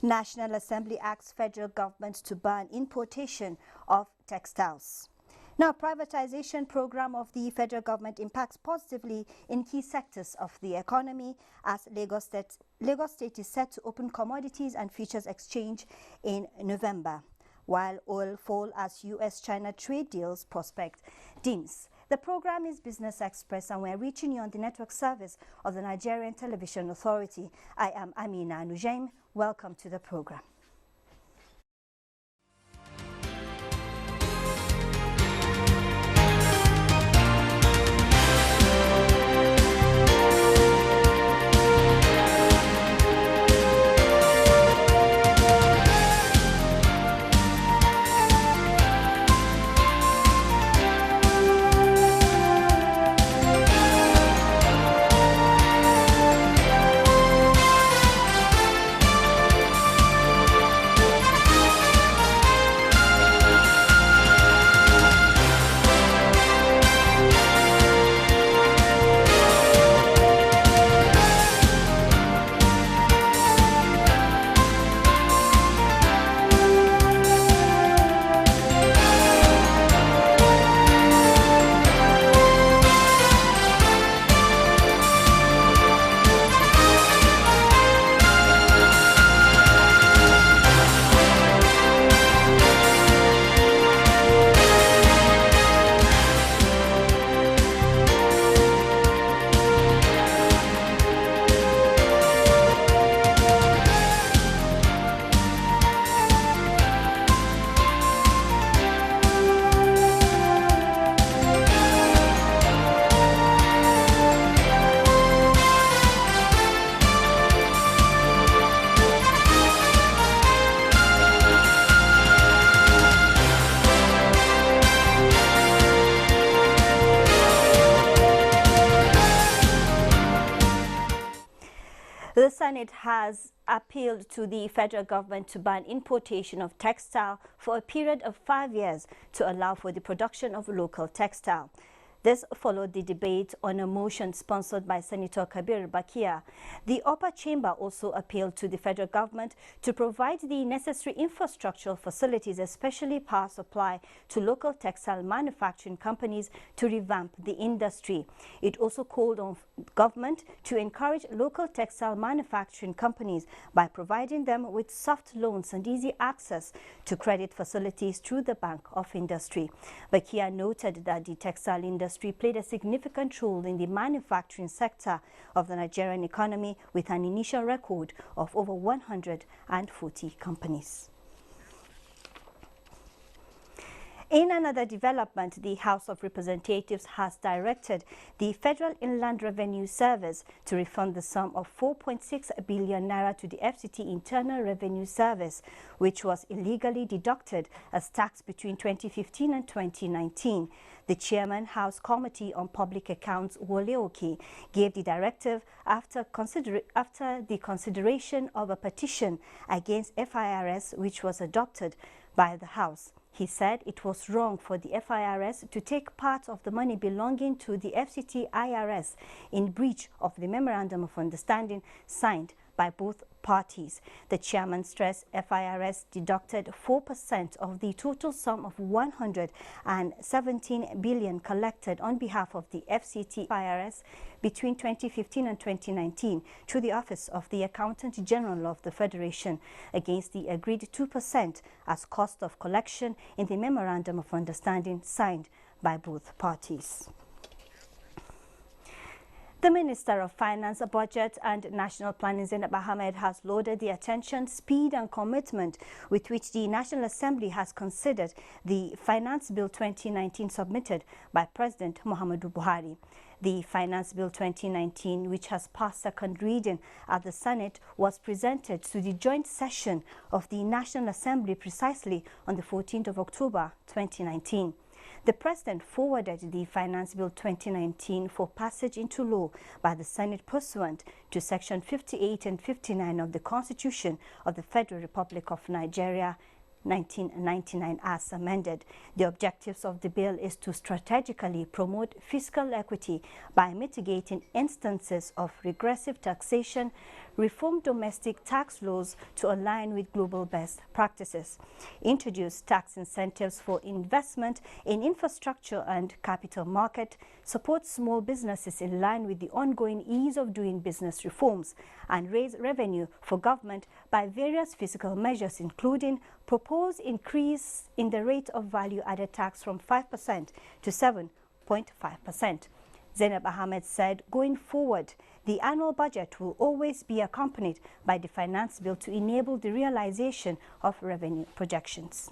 National Assembly asks federal government to ban importation of textiles. Now, privatization program of the federal government impacts positively in key sectors of the economy as Lagos State is set to open commodities and futures exchange in November, while oil fall as U.S.-China trade deals prospect dims. The program is Business Express and we're reaching you on the network service of the Nigerian Television Authority. I am Amina Nujaim. Welcome to the program. The Senate has appealed to the federal government to ban importation of textile for a period of 5 years to allow for the production of local textile. This followed the debate on a motion sponsored by Senator Kabir Bakia. The upper chamber also appealed to the federal government to provide the necessary infrastructural facilities, especially power supply, to local textile manufacturing companies to revamp the industry. It also called on government to encourage local textile manufacturing companies by providing them with soft loans and easy access to credit facilities through the Bank of Industry. Bakia noted that the textile industry played a significant role in the manufacturing sector of the Nigerian economy with an initial record of over 140 companies. In another development, the House of Representatives has directed the Federal Inland Revenue Service to refund the sum of 4.6 billion naira to the FCT Internal Revenue Service, which was illegally deducted as tax between 2015 and 2019. The Chairman, House Committee on Public Accounts, Wole Oke, gave the directive after the consideration of a petition against FIRS, which was adopted by the House. He said it was wrong for the FIRS to take part of the money belonging to the FCT IRS in breach of the Memorandum of Understanding signed by both parties. The chairman stressed FIRS deducted 4% of the total sum of 117 billion collected on behalf of the FCT IRS between 2015 and 2019 through the Office of the Accountant General of the Federation against the agreed 2% as cost of collection in the Memorandum of Understanding signed by both parties. The Minister of Finance, Budget and National Planning, Zainab Ahmed, has lauded the attention, speed and commitment with which the National Assembly has considered the Finance Bill 2019 submitted by President Muhammadu Buhari. The Finance Bill 2019, which has passed second reading at the Senate, was presented to the joint session of the National Assembly precisely on the 14th of October 2019. The President forwarded the Finance Bill 2019 for passage into law by the Senate pursuant to Section 58 and 59 of the Constitution of the Federal Republic of Nigeria 1999 as amended. The objectives of the bill is to strategically promote fiscal equity by mitigating instances of regressive taxation, reform domestic tax laws to align with global best practices, introduce tax incentives for investment in infrastructure and capital market, support small businesses in line with the ongoing ease of doing business reforms, and raise revenue for government by various fiscal measures, including proposed increase in the rate of value-added tax from 5% to 7.5%. Zainab Ahmed said, going forward, the annual budget will always be accompanied by the finance bill to enable the realization of revenue projections.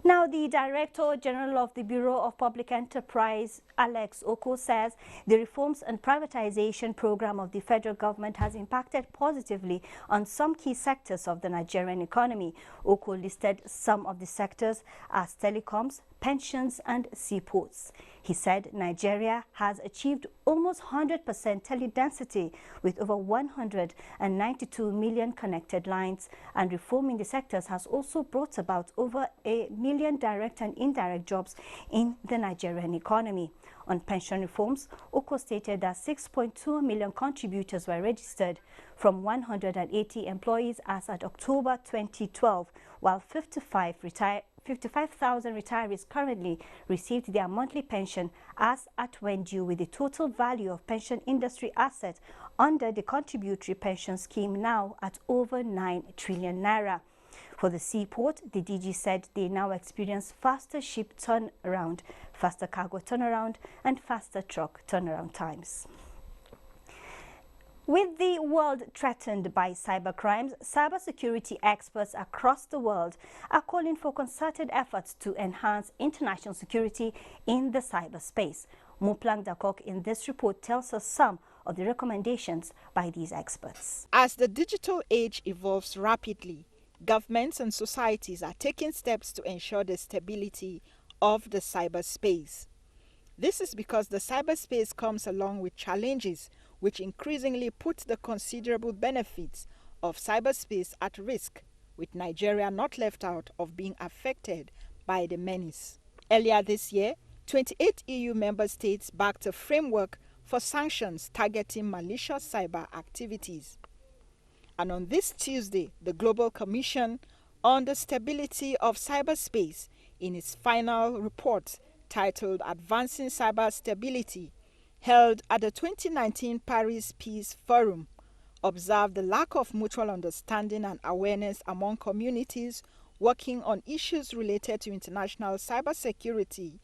Now, the Director General of the Bureau of Public Enterprise, Alex Oko, says the reforms and privatization program of the federal government has impacted positively on some key sectors of the Nigerian economy. Oko listed some of the sectors as telecoms, pensions, and seaports. He said Nigeria has achieved almost 100% teledensity with over 192 million connected lines, and reforming the sectors has also brought about over 1 million direct and indirect jobs in the Nigerian economy. On pension reforms, Oko stated that 6.2 million contributors were registered from 180 employees as at October 2012, while 55,000 retirees currently received their monthly pension as at when due, with the total value of pension industry assets under the contributory pension scheme now at over 9 trillion naira. For the seaport, the DG said they now experience faster ship turnaround, faster cargo turnaround, and faster truck turnaround times. With the world threatened by cybercrimes, cybersecurity experts across the world are calling for concerted efforts to enhance international security in the cyberspace. Moplang Dakok in this report tells us some of the recommendations by these experts. As the digital age evolves rapidly, governments and societies are taking steps to ensure the stability of the cyberspace. This is because the cyberspace comes along with challenges which increasingly put the considerable benefits of cyberspace at risk, with Nigeria not left out of being affected by the menace. Earlier this year, 28 EU member states backed a framework for sanctions targeting malicious cyber activities. And on this Tuesday, the Global Commission on the Stability of Cyberspace, in its final report titled Advancing Cyber Stability, held at the 2019 Paris Peace Forum, observed the lack of mutual understanding and awareness among communities working on issues related to international cybersecurity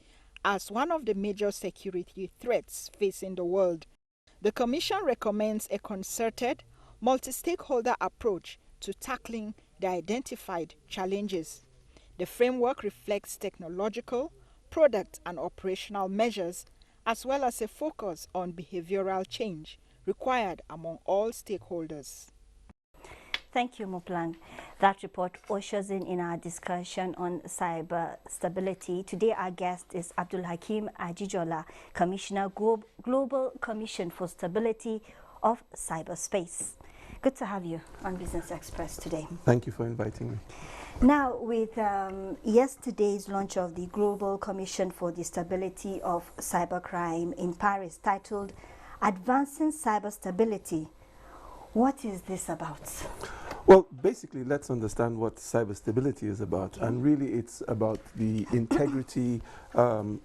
as one of the major security threats facing the world. The Commission recommends a concerted, multi-stakeholder approach to tackling the identified challenges. The framework reflects technological, product and operational measures, as well as a focus on behavioral change required among all stakeholders. Thank you, Moplang. That report ushers in our discussion on cyber stability. Today, our guest is Abdul Hakim Ajijola, Commissioner, Global Commission for Stability of Cyberspace. Good to have you on Business Express today. Thank you for inviting me. Now, with yesterday's launch of the Global Commission for the Stability of Cybercrime in Paris, titled Advancing Cyber Stability, what is this about? Well, basically, let's understand what cyber stability is about. Okay. And really, it's about the integrity and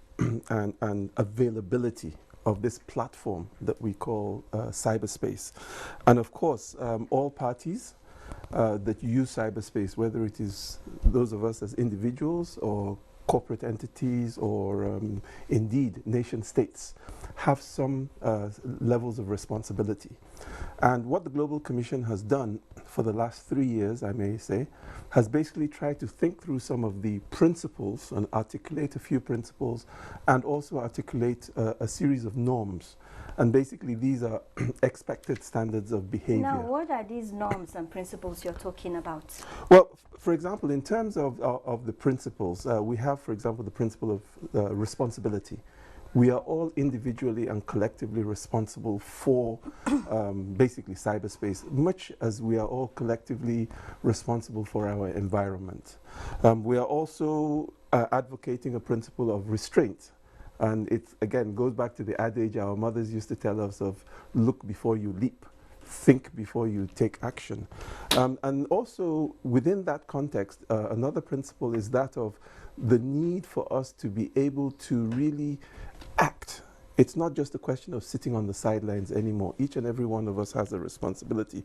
availability of this platform that we call cyberspace. And of course, all parties that use cyberspace, whether it is those of us as individuals or corporate entities or indeed nation states, have some levels of responsibility. And what the Global Commission has done for the last 3 years, I may say, has basically tried to think through some of the principles and articulate a few principles, and also articulate a series of norms. And basically these are expected standards of behavior. Now, what are these norms and principles you're talking about? Well, for example, in terms of the principles, we have, for example, the principle of responsibility, We are all individually and collectively responsible for basically cyberspace, much as we are all collectively responsible for our environment. We are also advocating a principle of restraint. And it, again, goes back to the adage our mothers used to tell us of look before you leap, think before you take action. And also, within that context, another principle is that of the need for us to be able to really act. It's not just a question of sitting on the sidelines anymore. Each and every one of us has a responsibility.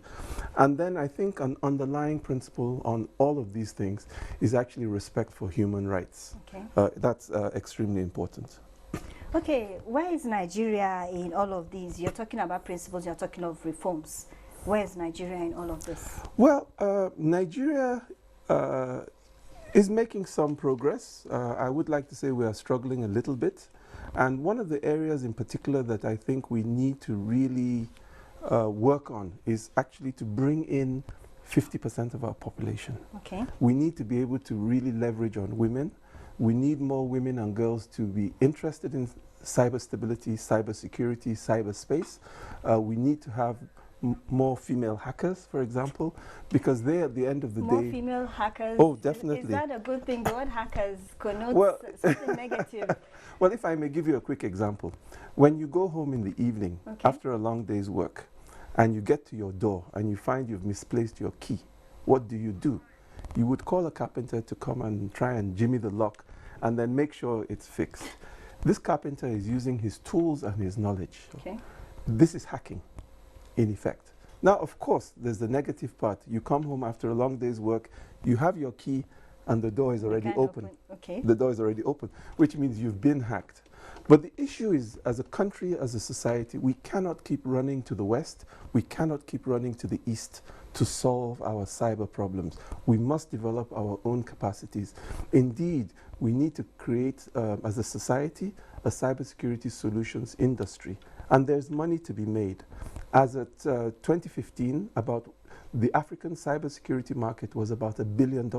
And then I think an underlying principle on all of these things is actually respect for human rights. Okay. That's extremely important. Okay, where is Nigeria in all of these? You're talking about principles, you're talking of reforms. Where is Nigeria in all of this? Well, Nigeria is making some progress. I would like to say we are struggling a little bit. And one of the areas in particular that I think we need to really work on is actually to bring in 50% of our population. Okay. We need to be able to really leverage on women. We need more women and girls to be interested in cyber stability, cyber security, cyberspace. We need to have more female hackers, for example, because they, at the end of the day... More female hackers? Oh, definitely. Is that a good thing? The word hackers connotes something negative. Well, if I may give you a quick example. When you go home in the evening, okay, after a long day's work, and you get to your door and you find you've misplaced your key, what do? You would call a carpenter to come and try and jimmy the lock and then make sure it's fixed. This carpenter is using his tools and his knowledge. Okay. This is hacking, in effect. Now, of course, there's the negative part. You come home after a long day's work, you have your key, and the door is already open. Okay. The door is already open, which means you've been hacked. But the issue is, as a country, as a society, we cannot keep running to the west. We cannot keep running to the east to solve our cyber problems. We must develop our own capacities. Indeed, we need to create, as a society, a cybersecurity solutions industry. And there's money to be made. As at 2015, about the African cybersecurity market was about $1 billion.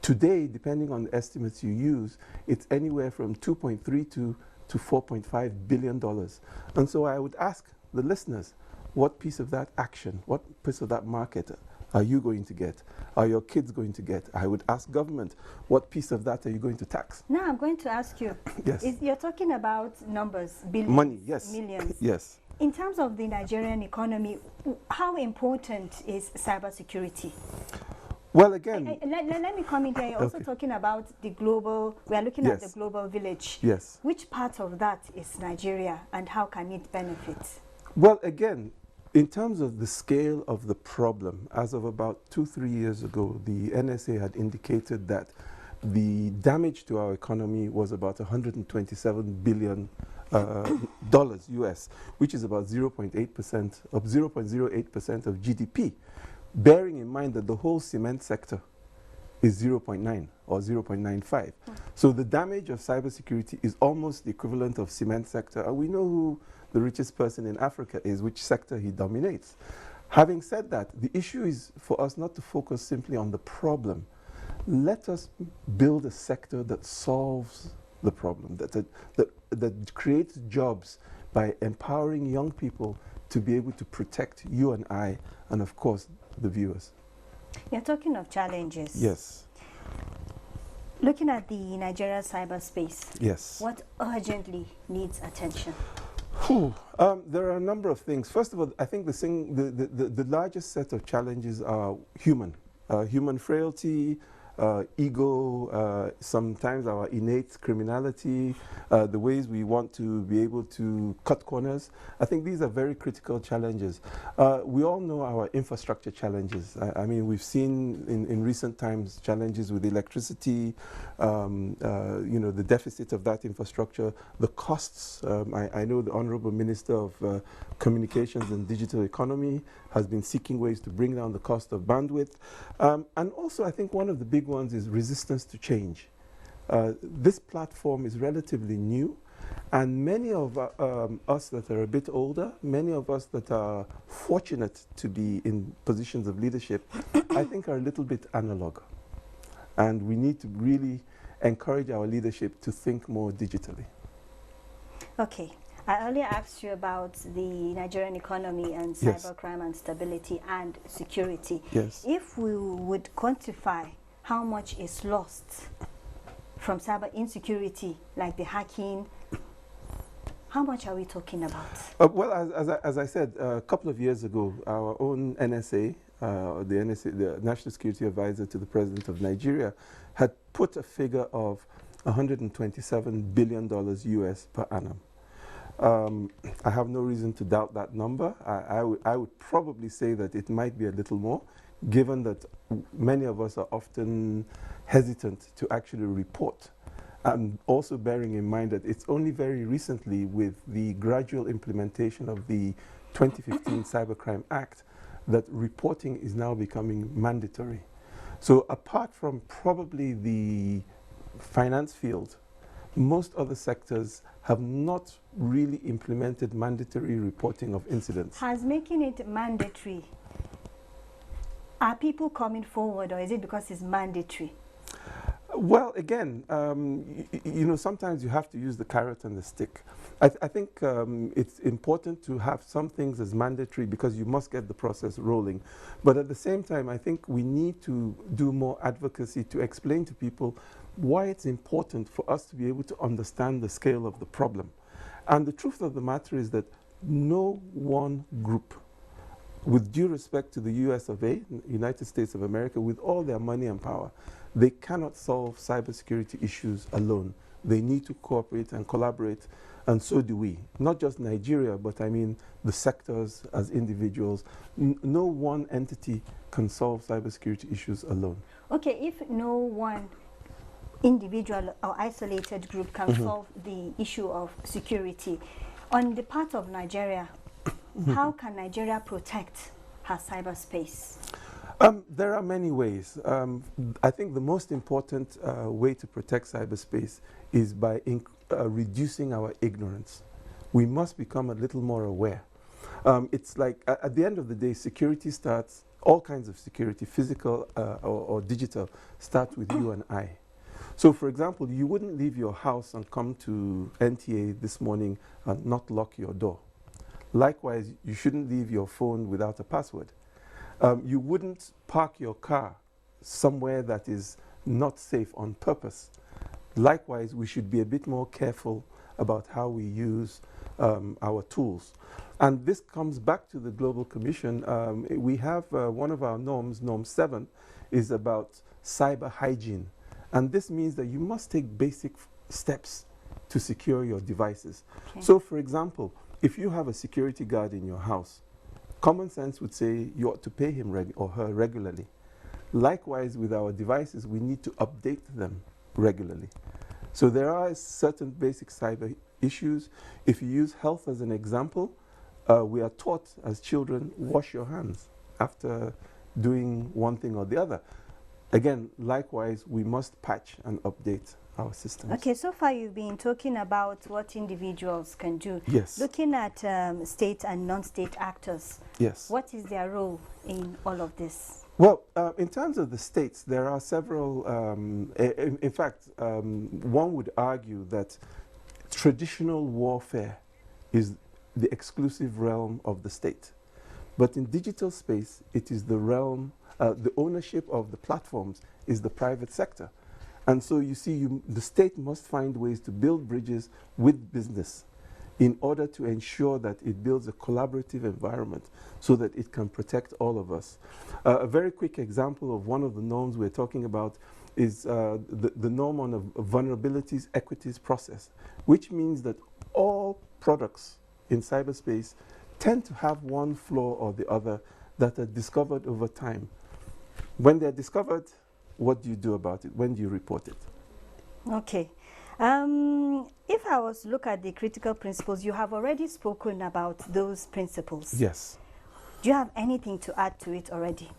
Today, depending on the estimates you use, it's anywhere from 2.32 to $4.5 billion. And so I would ask the listeners, what piece of that action, what piece of that market are you going to get? Are your kids going to get? I would ask government, what piece of that are you going to tax? Now I'm going to ask you, yes, you're talking about numbers, billions, money, yes, millions. yes. In terms of the Nigerian economy, how important is cybersecurity? Well, again... Let me come in here. You're also talking about the global, we are looking at the global village. Yes. Which part of that is Nigeria and how can it benefit? Well, again, in terms of the scale of the problem, as of about 2-3 years ago, the NSA had indicated that the damage to our economy was about $127 billion US, which is about 0.8% of 0.08% of GDP. Bearing in mind that the whole cement sector is 0.9 or 0.95. So the damage of cybersecurity is almost the equivalent of cement sector. And we know who the richest person in Africa is, which sector he dominates. Having said that, the issue is for us not to focus simply on the problem. Let us build a sector that solves the problem, that creates jobs by empowering young people to be able to protect you and I, and of course, the viewers. You're talking of challenges. Yes. Looking at the Nigeria cyberspace, yes, what urgently needs attention? There are a number of things. First of all, I think the largest set of challenges are human frailty, ego, sometimes our innate criminality, the ways we want to be able to cut corners. I think these are very critical challenges. We all know our infrastructure challenges. I mean, we've seen in recent times challenges with electricity, the deficit of that infrastructure, the costs. I know the Honorable Minister of Communications and Digital Economy has been seeking ways to bring down the cost of bandwidth. And also, I think one of the big ones is resistance to change. This platform is relatively new, and many of us that are a bit older, many of us that are fortunate to be in positions of leadership, I think are a little bit analog. And we need to really encourage our leadership to think more digitally. Okay. I earlier asked you about the Nigerian economy and Yes. cybercrime and stability and security. Yes. If we would quantify how much is lost from cyber insecurity, like the hacking, how much are we talking about? Well, as I said, a couple of years ago, our own NSA, the National Security Advisor to the President of Nigeria, had put a figure of $127 billion US per annum. I have no reason to doubt that number. I would probably say that it might be a little more, given that many of us are often hesitant to actually report. And also bearing in mind that it's only very recently, with the gradual implementation of the 2015 Cybercrime Act, that reporting is now becoming mandatory. So apart from probably the finance field, most other sectors have not really implemented mandatory reporting of incidents. Has making it mandatory, are people coming forward, or is it because it's mandatory? Well, again, you know, sometimes you have to use the carrot and the stick. I think it's important to have some things as mandatory because you must get the process rolling. But at the same time, I think we need to do more advocacy to explain to people why it's important for us to be able to understand the scale of the problem. And the truth of the matter is that no one group, with due respect to the US of A, United States of America, with all their money and power, they cannot solve cybersecurity issues alone. They need to cooperate and collaborate, and so do we. Not just Nigeria, but I mean the sectors as individuals. No one entity can solve cybersecurity issues alone. Okay, if no one individual or isolated group can solve the issue of security, on the part of Nigeria, how can Nigeria protect her cyberspace? There are many ways. I think the most important way to protect cyberspace is by reducing our ignorance. We must become a little more aware. It's like, at the end of the day, security starts, all kinds of security, physical or digital, starts with you and I. So, for example, you wouldn't leave your house and come to NTA this morning and not lock your door. Likewise, you shouldn't leave your phone without a password. You wouldn't park your car somewhere that is not safe on purpose. Likewise, we should be a bit more careful about how we use our tools. And this comes back to the Global Commission. We have one of our norms, Norm 7, is about cyber hygiene. And this means that you must take basic steps to secure your devices. Okay. So, for example, if you have a security guard in your house, common sense would say you ought to pay him or her regularly. Likewise, with our devices, we need to update them regularly. So there are certain basic cyber issues. If you use health as an example, we are taught as children, wash your hands after doing one thing or the other. Again, likewise, we must patch and update our systems. Okay, so far you've been talking about what individuals can do. Yes. Looking at state and non-state actors, yes. What is their role in all of this? Well, in terms of the states, there are several, in fact, one would argue that traditional warfare is the exclusive realm of the state. But in digital space, it is the realm, the ownership of the platforms is the private sector. And so you see, the state must find ways to build bridges with business in order to ensure that it builds a collaborative environment so that it can protect all of us. A very quick example of one of the norms we're talking about is the norm on a vulnerabilities equities process, which means that all products in cyberspace tend to have one flaw or the other that are discovered over time. When they're discovered, what do you do about it? When do you report it? Okay. If I was to look at the critical principles, you have already spoken about those principles. Yes. Do you have anything to add to it already?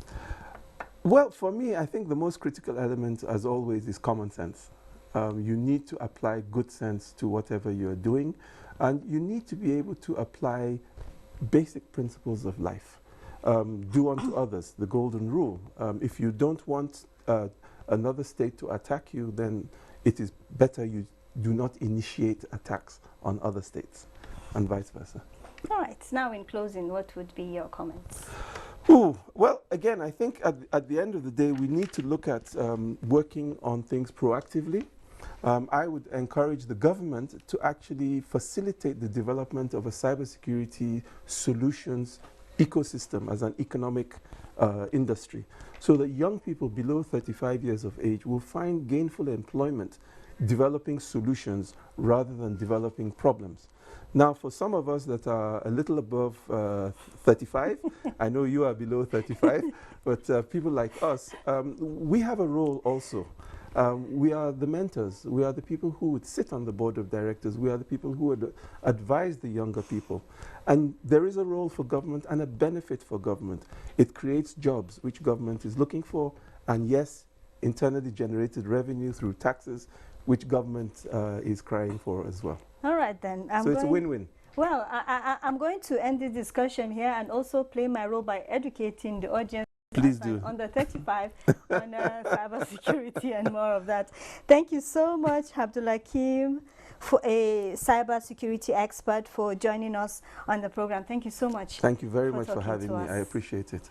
Well, for me, I think the most critical element, as always, is common sense. You need to apply good sense to whatever you're doing, and you need to be able to apply basic principles of life. Do unto others, the golden rule. If you don't want another state to attack you, then it is better you do not initiate attacks on other states, and vice versa. All right. Now, in closing, what would be your comments? Ooh, well, again, I think at the end of the day, we need to look at working on things proactively. I would encourage the government to actually facilitate the development of a cybersecurity solutions ecosystem as an economic industry, so that young people below 35 years of age will find gainful employment developing solutions rather than developing problems. Now, for some of us that are a little above 35, I know you are below 35, but people like us, we have a role also. We are the mentors. We are the people who would sit on the board of directors. We are the people who would advise the younger people. And there is a role for government and a benefit for government. It creates jobs, which government is looking for, and yes, internally generated revenue through taxes, which government is crying for as well. All right, then. So it's a win-win. Well, I'm going to end this discussion here and also play my role by educating the audience. Please do. Under 35 on cybersecurity and more of that. Thank you so much, Abdulhakeem, for a cybersecurity expert, for joining us on the program. Thank you so much. Thank you very much for having me. us. I appreciate it.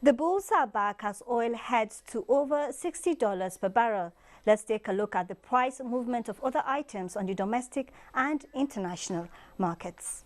The bulls are back as oil heads to over $60 per barrel. Let's take a look at the price movement of other items on the domestic and international markets.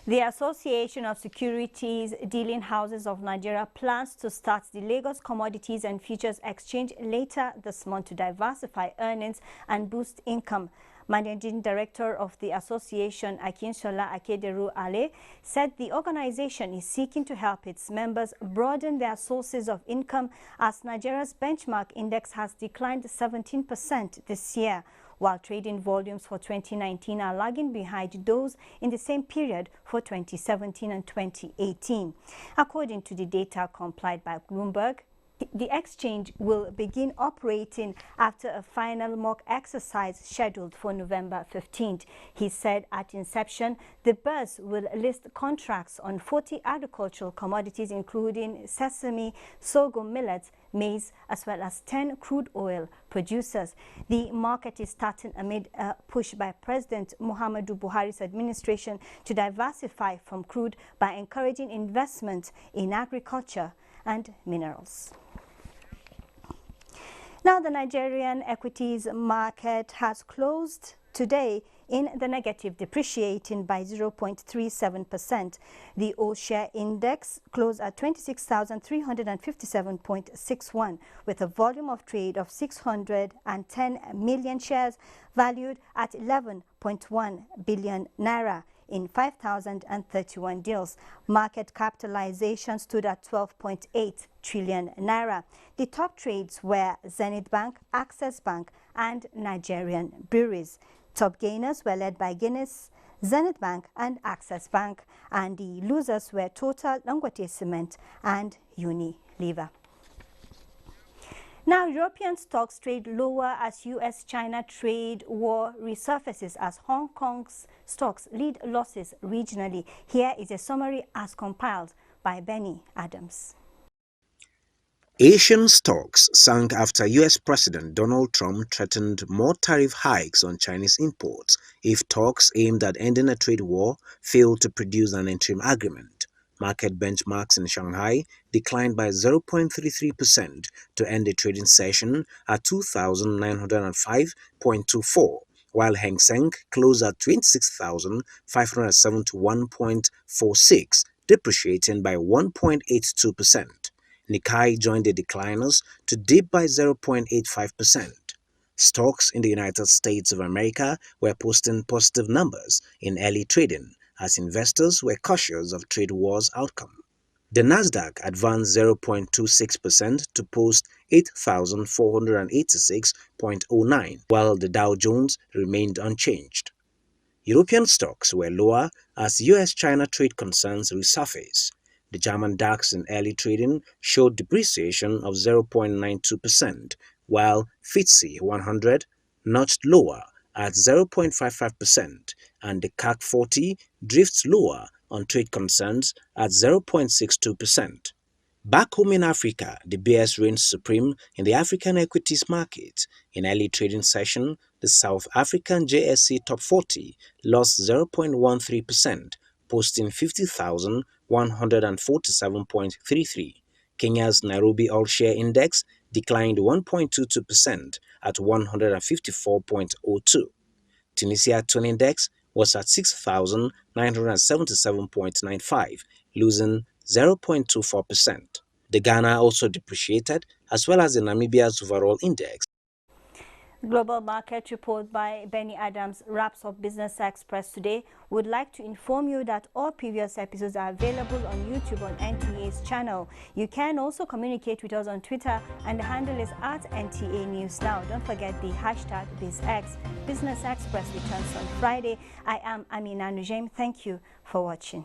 The Association of Securities Dealing Houses of Nigeria plans to start the Lagos Commodities and Futures Exchange later this month to diversify earnings and boost income. Managing Director of the association, Akinshola Akederu Ale, said the organization is seeking to help its members broaden their sources of income as Nigeria's benchmark index has declined 17% this year, while trading volumes for 2019 are lagging behind those in the same period for 2017 and 2018. According to the data compiled by Bloomberg, the exchange will begin operating after a final mock exercise scheduled for November 15th. He said at inception, the BERS will list contracts on 40 agricultural commodities, including sesame, sorghum, millet, maize, as well as 10 crude oil producers. The market is starting amid a push by President Muhammadu Buhari's administration to diversify from crude by encouraging investment in agriculture and minerals. Now, the Nigerian equities market has closed today in the negative, depreciating by 0.37%. The all-share index closed at 26,357.61 with a volume of trade of 610 million shares valued at 11.1 billion naira in 5,031 deals. Market capitalization stood at 12.8 trillion naira. The top trades were Zenith Bank, Access Bank, and Nigerian breweries. Top gainers were led by Guinness, Zenith Bank, and Access Bank, and the losers were Total, Dangote Cement, and Unilever. Now, European stocks trade lower as US-China trade war resurfaces as Hong Kong's stocks lead losses regionally. Here is a summary as compiled by Benny Adams. Asian stocks sank after US President Donald Trump threatened more tariff hikes on Chinese imports if talks aimed at ending a trade war failed to produce an interim agreement. Market benchmarks in Shanghai declined by 0.33% to end the trading session at 2,905.24, while Hang Seng closed at 26,571.46, depreciating by 1.82%. Nikkei joined the decliners to dip by 0.85%. Stocks in the United States of America were posting positive numbers in early trading as investors were cautious of trade war's outcome. The Nasdaq advanced 0.26% to post 8,486.09, while the Dow Jones remained unchanged. European stocks were lower as US-China trade concerns resurfaced. The German DAX in early trading showed depreciation of 0.92%, while FTSE 100 notched lower at 0.55%, and the CAC 40 drifts lower on trade concerns at 0.62%. Back home in Africa, the BS reigned supreme in the African equities market. In early trading session, the South African JSE Top 40 lost 0.13%, posting 50,147.33. Kenya's Nairobi All-Share Index declined 1.22% at 154.02. Tunisia Tone Index was at 6,977.95, losing 0.24%. The Ghana also depreciated, as well as the Namibia's overall index. Global Market Report by Benny Adams wraps up Business Express today. Would like to inform you that all previous episodes are available on YouTube on NTA's channel. You can also communicate with us on Twitter, and the handle is @NTA News Now. Don't forget the hashtag BizX. Business Express returns on Friday. I am Amina Nujem. Thank you for watching.